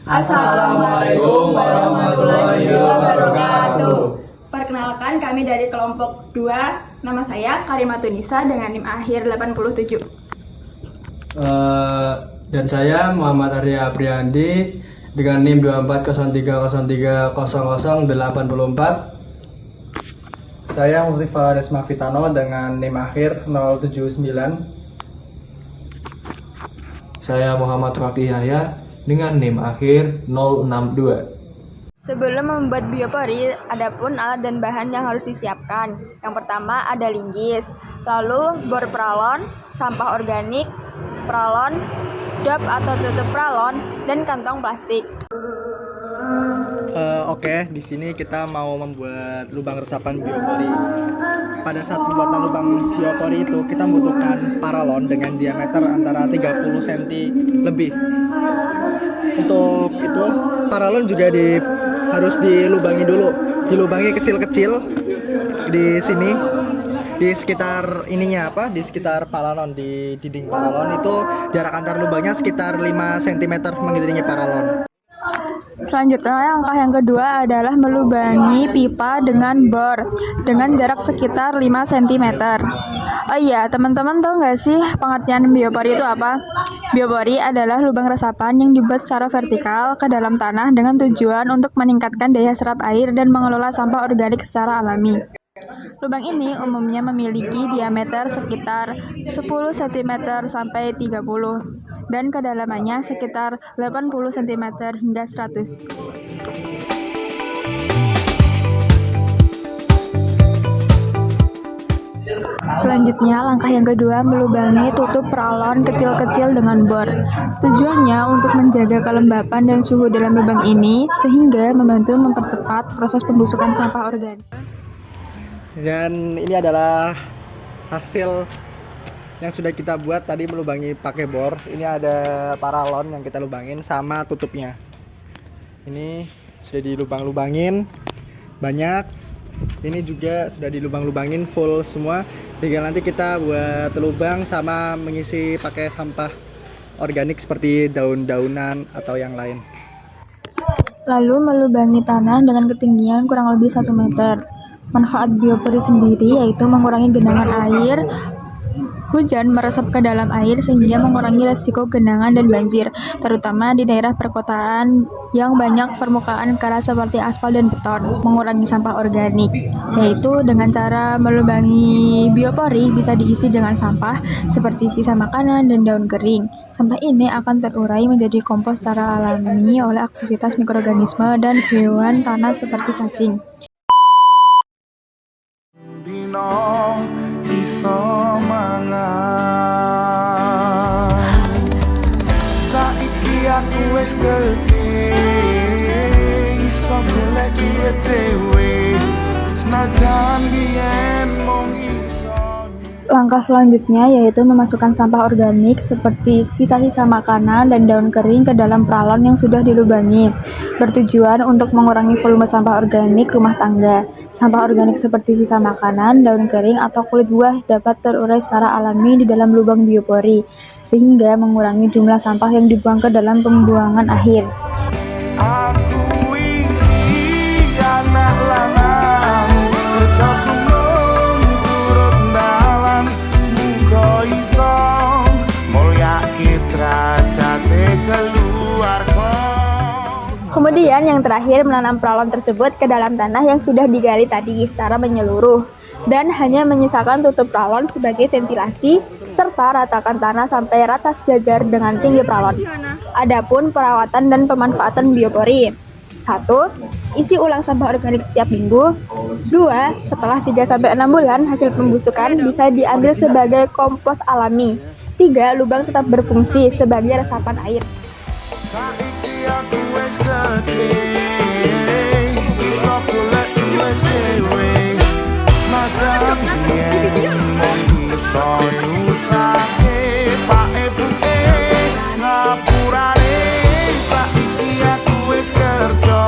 Assalamualaikum warahmatullahi wabarakatuh. Perkenalkan, kami dari kelompok 2. Nama saya Karimatunisa dengan NIM akhir 87. Dan saya Muhammad Arya Apriandi dengan NIM 2403030084. Saya Mufti Falades Mafitano dengan NIM akhir 079. Saya Muhammad Fakih Yahya dengan NIM akhir 062. Sebelum membuat biopori, ada pun alat dan bahan yang harus disiapkan. Yang pertama ada linggis, lalu bor pralon, sampah organik, pralon, dop atau tutup pralon, dan kantong plastik. Oke, di sini kita mau membuat lubang resapan biopori. Pada saat pembuatan lubang biopori itu kita membutuhkan paralon dengan diameter antara 30 cm lebih. Untuk itu paralon juga harus dilubangi dulu. Dilubangi kecil-kecil di sini, di sekitar di sekitar paralon, di dinding paralon itu jarak antar lubangnya sekitar 5 cm mengelilingi paralon. Selanjutnya, langkah yang kedua adalah melubangi pipa dengan bor dengan jarak sekitar 5 cm. Oh iya, teman-teman tahu nggak sih pengertian biopori itu apa? Biopori adalah lubang resapan yang dibuat secara vertikal ke dalam tanah dengan tujuan untuk meningkatkan daya serap air dan mengelola sampah organik secara alami. Lubang ini umumnya memiliki diameter sekitar 10 cm sampai 30 dan kedalamannya sekitar 80 cm hingga 100. Selanjutnya, langkah yang kedua melubangi tutup pralon kecil-kecil dengan bor. Tujuannya untuk menjaga kelembapan dan suhu dalam lubang ini sehingga membantu mempercepat proses pembusukan sampah organik. Dan ini adalah hasil yang sudah kita buat tadi, melubangi pakai bor. Ini ada paralon yang kita lubangin sama tutupnya. Ini sudah dilubang-lubangin banyak. Ini juga sudah dilubang-lubangin full semua. Tinggal nanti kita buat lubang sama mengisi pakai sampah organik seperti daun-daunan atau yang lain. Lalu melubangi tanah dengan ketinggian kurang lebih 1 meter. Manfaat biopori sendiri yaitu mengurangi genangan air hujan meresap ke dalam air sehingga mengurangi resiko genangan dan banjir, terutama di daerah perkotaan yang banyak permukaan keras seperti aspal dan beton. Mengurangi sampah organik, yaitu dengan cara melubangi biopori bisa diisi dengan sampah seperti sisa makanan dan daun kering. Sampah ini akan terurai menjadi kompos secara alami oleh aktivitas mikroorganisme dan hewan tanah seperti cacing. Iso mangan saiki aku wis gedhe, iso golek duit dhewe senajan biyen mung iso. Langkah selanjutnya yaitu memasukkan sampah organik seperti sisa-sisa makanan dan daun kering ke dalam pralon yang sudah dilubangi, bertujuan untuk mengurangi volume sampah organik rumah tangga. Sampah organik seperti sisa makanan, daun kering, atau kulit buah dapat terurai secara alami di dalam lubang biopori, sehingga mengurangi jumlah sampah yang dibuang ke dalam pembuangan akhir. Aku iki anak lanang, kerjaku mung turut dalan, muga iso mulyake derajate keluarga. Kemudian yang terakhir, menanam pralon tersebut ke dalam tanah yang sudah digali tadi secara menyeluruh dan hanya menyisakan tutup pralon sebagai ventilasi serta ratakan tanah sampai rata sejajar dengan tinggi pralon. Adapun perawatan dan pemanfaatan biopori. 1. Isi ulang sampah organik setiap minggu. 2. Setelah 3-6 bulan hasil pembusukan bisa diambil sebagai kompos alami. 3. Lubang tetap berfungsi sebagai resapan air. Saiki aku wis gedhe, iso golek duit dhewe, najan biyen mung iso nyusahke pak ibuke, ngapurane saiki aku wis kerja.